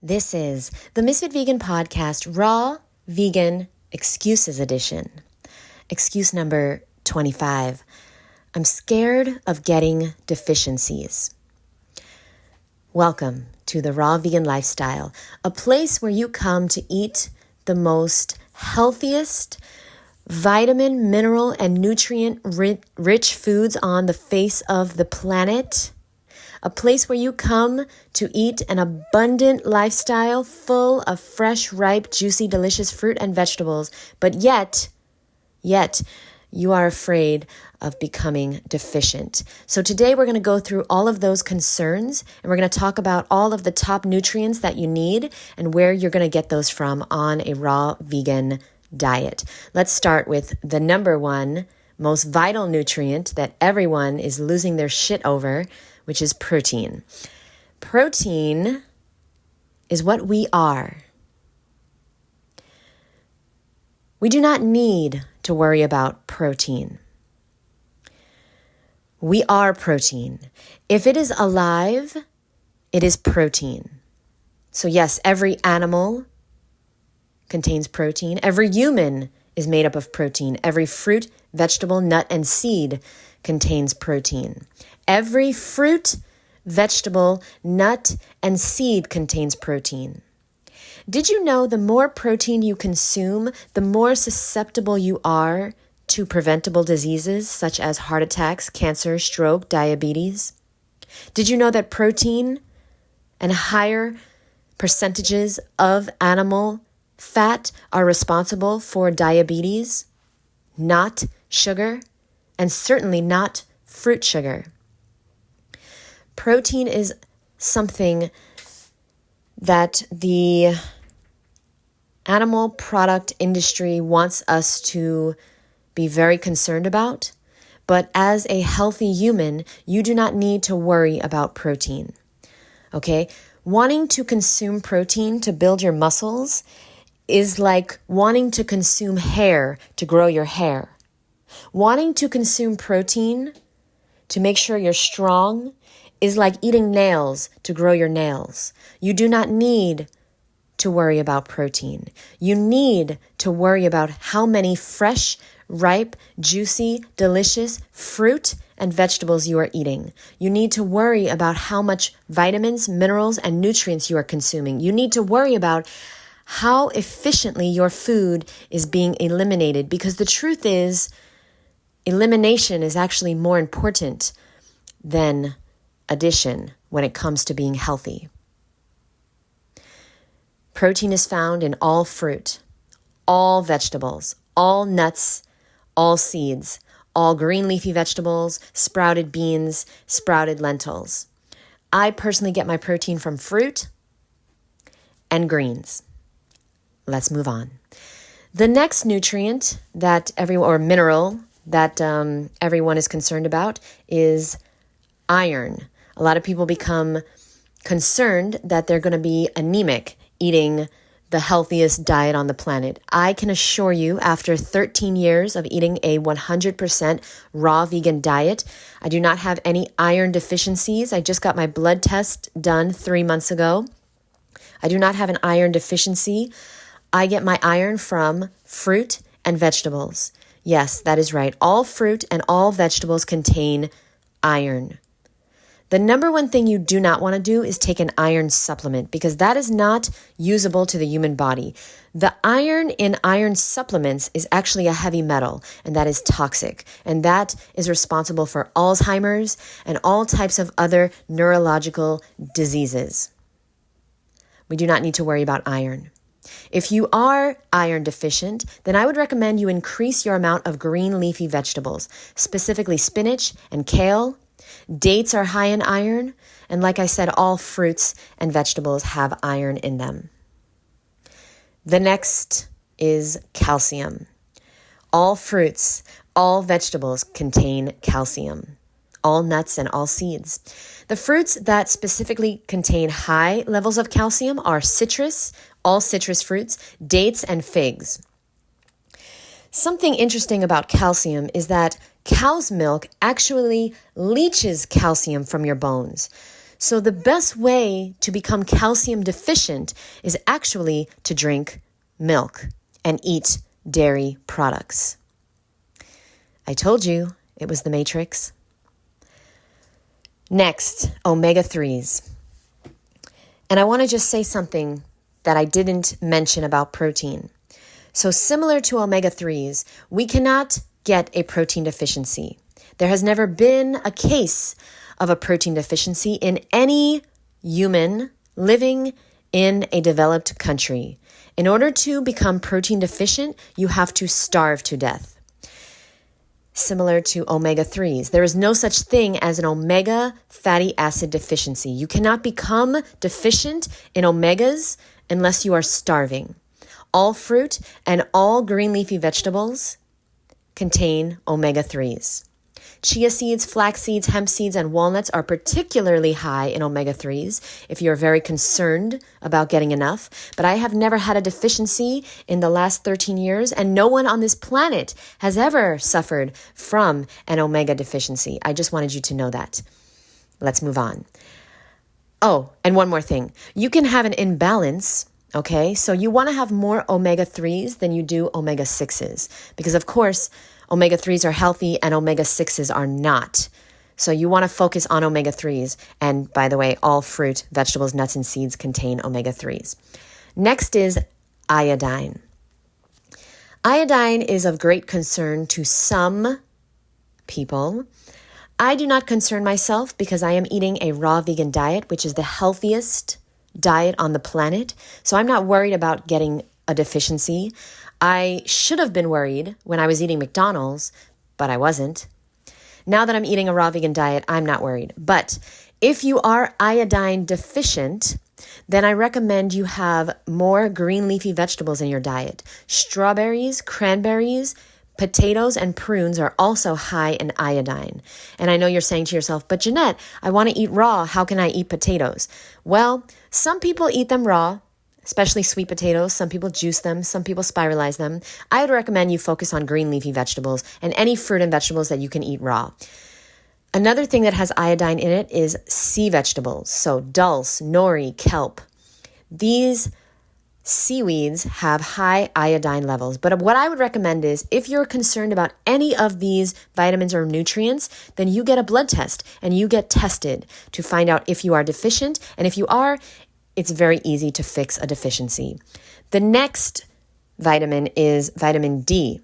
This is the Ms.FitVegan podcast, Raw Vegan Excuses Edition. Excuse number 25. I'm scared of getting deficiencies. Welcome to the Raw Vegan Lifestyle, a place where you come to eat the most healthiest, vitamin, mineral, and nutrient-rich foods on the face of the planet. A place where you come to eat an abundant lifestyle full of fresh, ripe, juicy, delicious fruit and vegetables, but yet you are afraid of becoming deficient. So today we're going to go through all of those concerns, and we're going to talk about all of the top nutrients that you need and where you're going to get those from on a raw vegan diet. Let's start with the number one most vital nutrient that everyone is losing their shit over, which is protein. Protein is what we are. We do not need to worry about protein. We are protein. If it is alive, it is protein. So yes, every animal contains protein. Every human is made up of protein. Every fruit, vegetable, nut, and seed contains protein. Every fruit, vegetable, nut, and seed contains protein. Did you know the more protein you consume, the more susceptible you are to preventable diseases such as heart attacks, cancer, stroke, diabetes? Did you know that protein and higher percentages of animal fat are responsible for diabetes, not sugar, and certainly not fruit sugar? Protein is something that the animal product industry wants us to be very concerned about, but as a healthy human, you do not need to worry about protein, okay? Wanting to consume protein to build your muscles is like wanting to consume hair to grow your hair. Wanting to consume protein to make sure you're strong is like eating nails to grow your nails. You do not need to worry about protein. You need to worry about how many fresh, ripe, juicy, delicious fruit and vegetables you are eating. You need to worry about how much vitamins, minerals, and nutrients you are consuming. You need to worry about how efficiently your food is being eliminated, because the truth is, elimination is actually more important than addition when it comes to being healthy. Protein is found in all fruit, all vegetables, all nuts, all seeds, all green leafy vegetables, sprouted beans, sprouted lentils. I personally get my protein from fruit and greens. Let's move on. The next nutrient that mineral that everyone is concerned about is iron. A lot of people become concerned that they're going to be anemic eating the healthiest diet on the planet. I can assure you, after 13 years of eating a 100% raw vegan diet, I do not have any iron deficiencies. I just got my blood test done 3 months ago. I do not have an iron deficiency. I get my iron from fruit and vegetables. Yes, that is right. All fruit and all vegetables contain iron. The number one thing you do not want to do is take an iron supplement, because that is not usable to the human body. The iron in iron supplements is actually a heavy metal, and that is toxic. And that is responsible for Alzheimer's and all types of other neurological diseases. We do not need to worry about iron. If you are iron deficient, then I would recommend you increase your amount of green leafy vegetables, specifically spinach and kale. Dates are high in iron, and like I said, all fruits and vegetables have iron in them. The next is calcium. All fruits, all vegetables contain calcium. All nuts and all seeds. The fruits that specifically contain high levels of calcium are citrus, all citrus fruits, dates, and figs. Something interesting about calcium is that cow's milk actually leaches calcium from your bones. So the best way to become calcium deficient is actually to drink milk and eat dairy products. I told you it was the Matrix. Next, omega-3s. And I want to just say something that I didn't mention about protein. So similar to omega-3s, we cannot get a protein deficiency. There has never been a case of a protein deficiency in any human living in a developed country. In order to become protein deficient, you have to starve to death. Similar to omega-3s, there is no such thing as an omega fatty acid deficiency. You cannot become deficient in omegas unless you are starving. All fruit and all green leafy vegetables contain omega-3s. Chia seeds, flax seeds, hemp seeds, and walnuts are particularly high in omega-3s if you're very concerned about getting enough. But I have never had a deficiency in the last 13 years, and no one on this planet has ever suffered from an omega deficiency. I just wanted you to know that. Let's move on. Oh, and one more thing. You can have an imbalance. Okay, so you want to have more omega-3s than you do omega-6s because, of course, omega-3s are healthy and omega-6s are not. So you want to focus on omega-3s. And by the way, all fruit, vegetables, nuts, and seeds contain omega-3s. Next is iodine. Iodine is of great concern to some people. I do not concern myself because I am eating a raw vegan diet, which is the healthiest diet on the planet. So I'm not worried about getting a deficiency. I should have been worried when I was eating McDonald's, but I wasn't. Now that I'm eating a raw vegan diet, I'm not worried. But if you are iodine deficient, then I recommend you have more green leafy vegetables in your diet. Strawberries, cranberries, potatoes, and prunes are also high in iodine. And I know you're saying to yourself, but Jeannette, I want to eat raw. How can I eat potatoes? Well, some people eat them raw, especially sweet potatoes. Some people juice them. Some people spiralize them. I would recommend you focus on green leafy vegetables and any fruit and vegetables that you can eat raw. Another thing that has iodine in it is sea vegetables. So dulse, nori, kelp. These seaweeds have high iodine levels. But what I would recommend is if you're concerned about any of these vitamins or nutrients, then you get a blood test and you get tested to find out if you are deficient. And if you are, it's very easy to fix a deficiency. The next vitamin is vitamin D.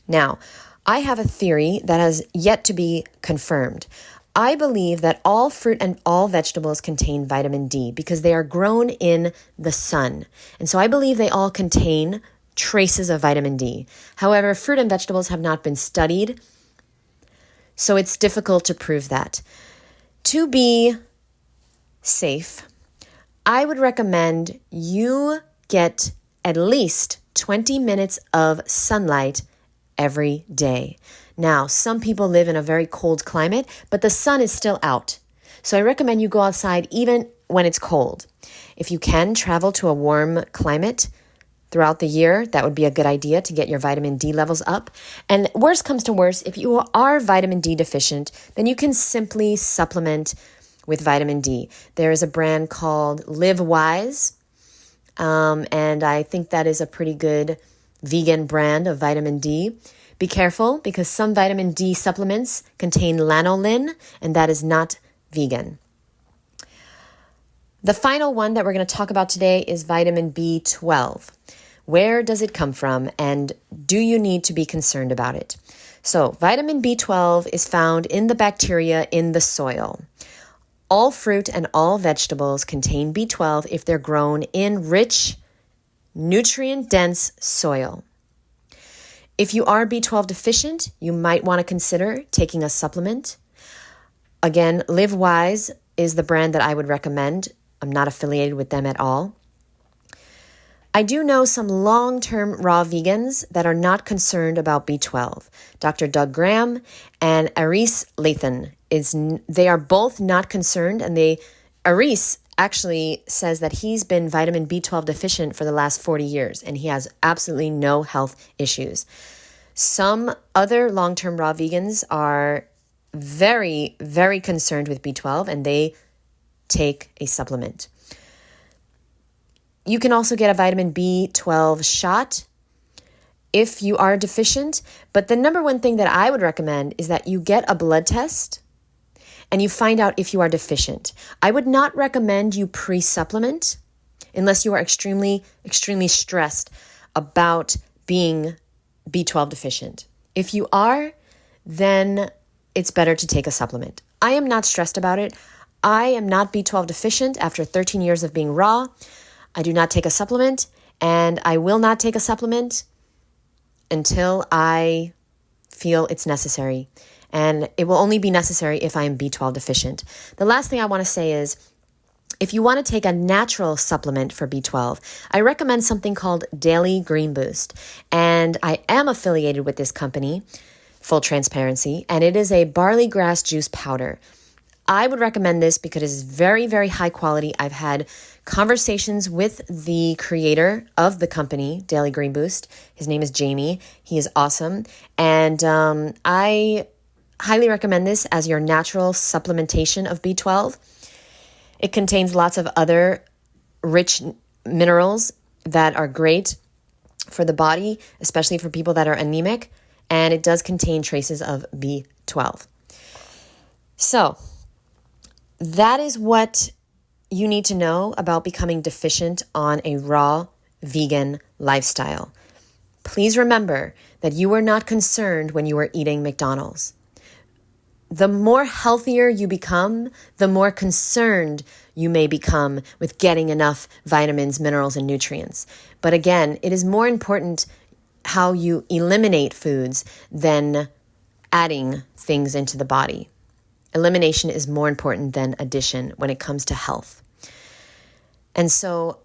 Now, I have a theory that has yet to be confirmed. I believe that all fruit and all vegetables contain vitamin D because they are grown in the sun. And so I believe they all contain traces of vitamin D. However, fruit and vegetables have not been studied, so it's difficult to prove that. To be safe, I would recommend you get at least 20 minutes of sunlight every day. Now, some people live in a very cold climate, but the sun is still out. So I recommend you go outside even when it's cold. If you can travel to a warm climate throughout the year, that would be a good idea to get your vitamin D levels up. And worst comes to worst, if you are vitamin D deficient, then you can simply supplement with vitamin D. There is a brand called Live Wise, and I think that is a pretty good vegan brand of vitamin D. Be careful because some vitamin D supplements contain lanolin, and that is not vegan. The final one that we're going to talk about today is vitamin B12. Where does it come from, and do you need to be concerned about it? So, vitamin B12 is found in the bacteria in the soil. All fruit and all vegetables contain B12 if they're grown in rich, nutrient-dense soil. If you are B12 deficient, you might want to consider taking a supplement. Again, Live Wise is the brand that I would recommend. I'm not affiliated with them at all. I do know some long-term raw vegans that are not concerned about B12. Dr. Doug Graham and Aris Lathan, they are both not concerned, and Aris actually says that he's been vitamin B12 deficient for the last 40 years, and he has absolutely no health issues. Some other long-term raw vegans are very, very concerned with B12, and they take a supplement. You can also get a vitamin B12 shot if you are deficient. But the number one thing that I would recommend is that you get a blood test and you find out if you are deficient. I would not recommend you pre-supplement unless you are extremely, extremely stressed about being B12 deficient. If you are, then it's better to take a supplement. I am not stressed about it. I am not B12 deficient after 13 years of being raw. I do not take a supplement, and I will not take a supplement until I feel it's necessary. And it will only be necessary if I am B12 deficient. The last thing I want to say is, if you want to take a natural supplement for B12, I recommend something called Daily Green Boost. And I am affiliated with this company, full transparency, and it is a barley grass juice powder. I would recommend this because it is very, very high quality. I've had conversations with the creator of the company, Daily Green Boost. His name is Jamie. He is awesome. And I highly recommend this as your natural supplementation of B12. It contains lots of other rich minerals that are great for the body, especially for people that are anemic, and it does contain traces of B12. So that is what you need to know about becoming deficient on a raw vegan lifestyle. Please remember that you were not concerned when you were eating McDonald's. The more healthier you become, the more concerned you may become with getting enough vitamins, minerals, and nutrients. But again, it is more important how you eliminate foods than adding things into the body. Elimination is more important than addition when it comes to health. And so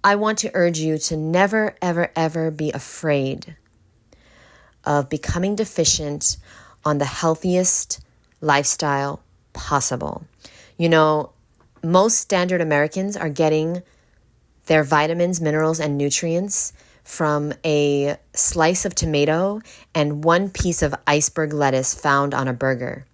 I want to urge you to never, ever, ever be afraid of becoming deficient on the healthiest lifestyle possible. You know, most standard Americans are getting their vitamins, minerals, and nutrients from a slice of tomato and one piece of iceberg lettuce found on a burger.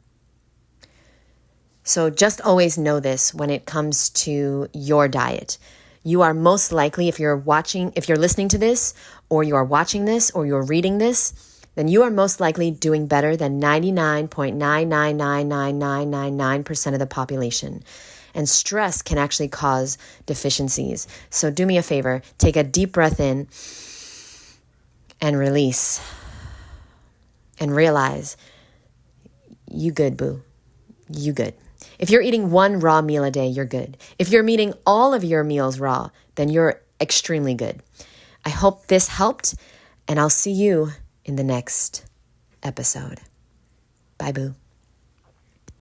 So just always know this when it comes to your diet. You are most likely, if you're listening to this, or you are watching this, or you're reading this, then you are most likely doing better than 99.9999999% of the population. And stress can actually cause deficiencies. So do me a favor, take a deep breath in and release. And realize, you good, boo. You good. If you're eating one raw meal a day, you're good. If you're eating all of your meals raw, then you're extremely good. I hope this helped, and I'll see you in the next episode. Bye, boo.